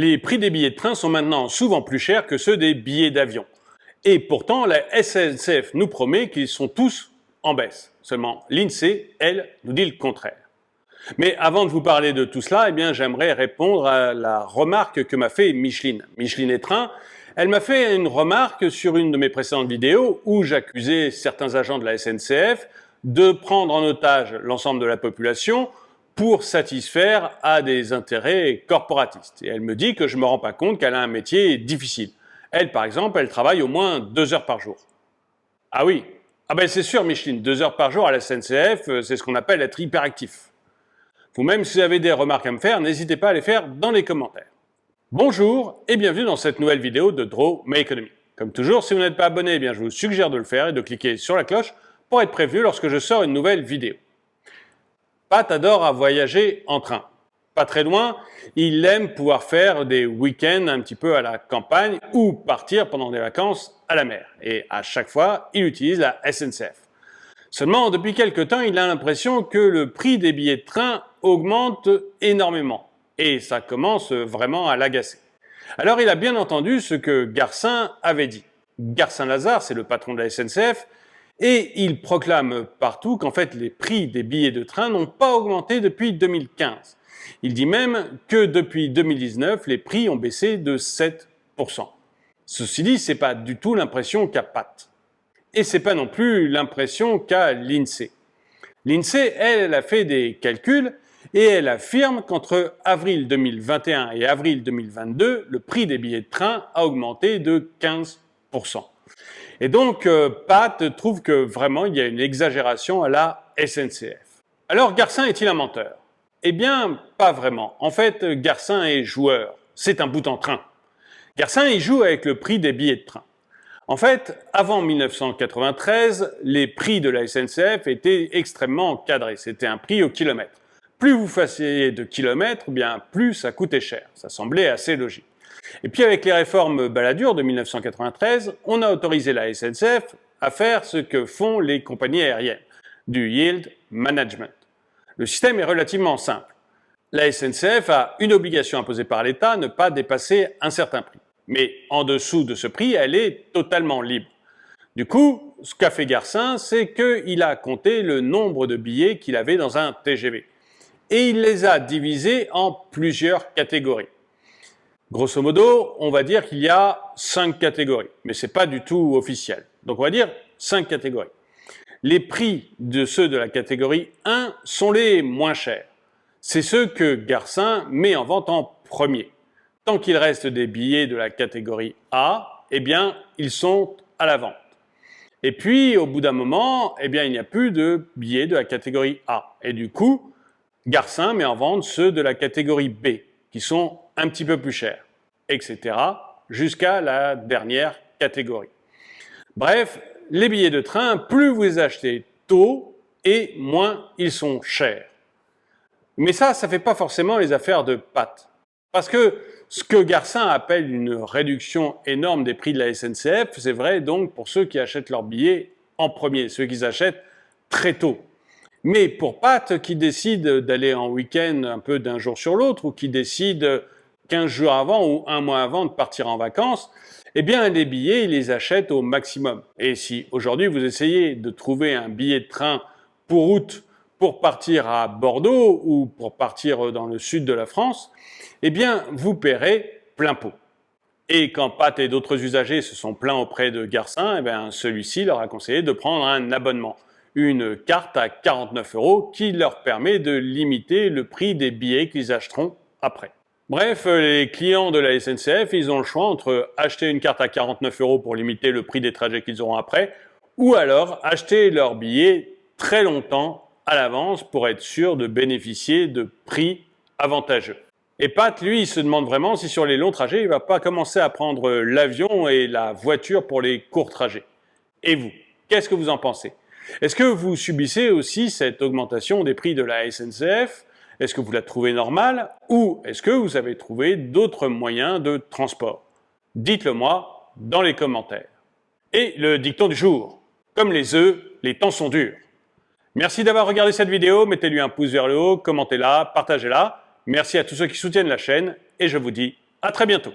Les prix des billets de train sont maintenant souvent plus chers que ceux des billets d'avion. Et pourtant, la SNCF nous promet qu'ils sont tous en baisse. Seulement, l'INSEE, elle, nous dit le contraire. Mais avant de vous parler de tout cela, j'aimerais répondre à la remarque que m'a fait Micheline. Micheline et Train, elle m'a fait une remarque sur une de mes précédentes vidéos où j'accusais certains agents de la SNCF de prendre en otage l'ensemble de la population pour satisfaire à des intérêts corporatistes. Et elle me dit que je ne me rends pas compte qu'elle a un métier difficile. Elle, par exemple, elle travaille au moins 2 heures par jour. Ah oui, c'est sûr, Micheline, 2 heures par jour à la SNCF, c'est ce qu'on appelle être hyperactif. Vous-même, si vous avez des remarques à me faire, n'hésitez pas à les faire dans les commentaires. Bonjour et bienvenue dans cette nouvelle vidéo de Draw My Economy. Comme toujours, si vous n'êtes pas abonné, je vous suggère de le faire et de cliquer sur la cloche pour être prévenu lorsque je sors une nouvelle vidéo. Pat adore à voyager en train. Pas très loin, il aime pouvoir faire des week-ends un petit peu à la campagne ou partir pendant des vacances à la mer. Et à chaque fois, il utilise la SNCF. Seulement, depuis quelque temps, il a l'impression que le prix des billets de train augmente énormément. Et ça commence vraiment à l'agacer. Alors, il a bien entendu ce que Garcin avait dit. Garcin Lazare, c'est le patron de la SNCF, et il proclame partout qu'en fait, les prix des billets de train n'ont pas augmenté depuis 2015. Il dit même que depuis 2019, les prix ont baissé de 7%. Ceci dit, c'est pas du tout l'impression qu'a Pat. Et c'est pas non plus l'impression qu'a l'INSEE. L'INSEE, elle a fait des calculs et elle affirme qu'entre avril 2021 et avril 2022, le prix des billets de train a augmenté de 15%. Et donc, Pat trouve que vraiment, il y a une exagération à la SNCF. Alors, Garcin est-il un menteur? Eh bien, pas vraiment. En fait, Garcin est joueur. C'est un bout en train. Garcin, il joue avec le prix des billets de train. En fait, avant 1993, les prix de la SNCF étaient extrêmement encadrés. C'était un prix au kilomètre. Plus vous fassiez de kilomètres, plus ça coûtait cher. Ça semblait assez logique. Et puis avec les réformes Balladur de 1993, on a autorisé la SNCF à faire ce que font les compagnies aériennes, du yield management. Le système est relativement simple. La SNCF a une obligation imposée par l'État, ne pas dépasser un certain prix. Mais en dessous de ce prix, elle est totalement libre. Du coup, ce qu'a fait Garcin, c'est qu'il a compté le nombre de billets qu'il avait dans un TGV. Et il les a divisés en plusieurs catégories. Grosso modo, on va dire qu'il y a 5 catégories, mais ce n'est pas du tout officiel. Donc on va dire 5 catégories. Les prix de ceux de la catégorie 1 sont les moins chers. C'est ceux que Garcin met en vente en premier. Tant qu'il reste des billets de la catégorie A, ils sont à la vente. Et puis, au bout d'un moment, il n'y a plus de billets de la catégorie A. Et du coup, Garcin met en vente ceux de la catégorie B, qui sont un petit peu plus chers, etc., jusqu'à la dernière catégorie. Bref, les billets de train, plus vous les achetez tôt, et moins ils sont chers. Mais ça ne fait pas forcément les affaires de Pat. Parce que ce que Garcin appelle une réduction énorme des prix de la SNCF, c'est vrai donc pour ceux qui achètent leurs billets en premier, ceux qui achètent très tôt. Mais pour Pat qui décide d'aller en week-end un peu d'un jour sur l'autre, ou qui décide 15 jours avant ou un mois avant de partir en vacances, les billets, il les achète au maximum. Et si aujourd'hui vous essayez de trouver un billet de train pour août pour partir à Bordeaux ou pour partir dans le sud de la France, vous paierez plein pot. Et quand Pat et d'autres usagers se sont plaints auprès de Garcin, celui-ci leur a conseillé de prendre un abonnement, une carte à 49 € qui leur permet de limiter le prix des billets qu'ils achèteront après. Bref, les clients de la SNCF, ils ont le choix entre acheter une carte à 49 € pour limiter le prix des trajets qu'ils auront après, ou alors acheter leurs billets très longtemps à l'avance pour être sûr de bénéficier de prix avantageux. Et Pat, lui, il se demande vraiment si sur les longs trajets, il ne va pas commencer à prendre l'avion et la voiture pour les courts trajets. Et vous, qu'est-ce que vous en pensez? Est-ce que vous subissez aussi cette augmentation des prix de la SNCF? Est-ce que vous la trouvez normale? Ou est-ce que vous avez trouvé d'autres moyens de transport? Dites-le moi dans les commentaires. Et le dicton du jour. Comme les œufs, les temps sont durs. Merci d'avoir regardé cette vidéo, mettez-lui un pouce vers le haut, commentez-la, partagez-la. Merci à tous ceux qui soutiennent la chaîne et je vous dis À très bientôt.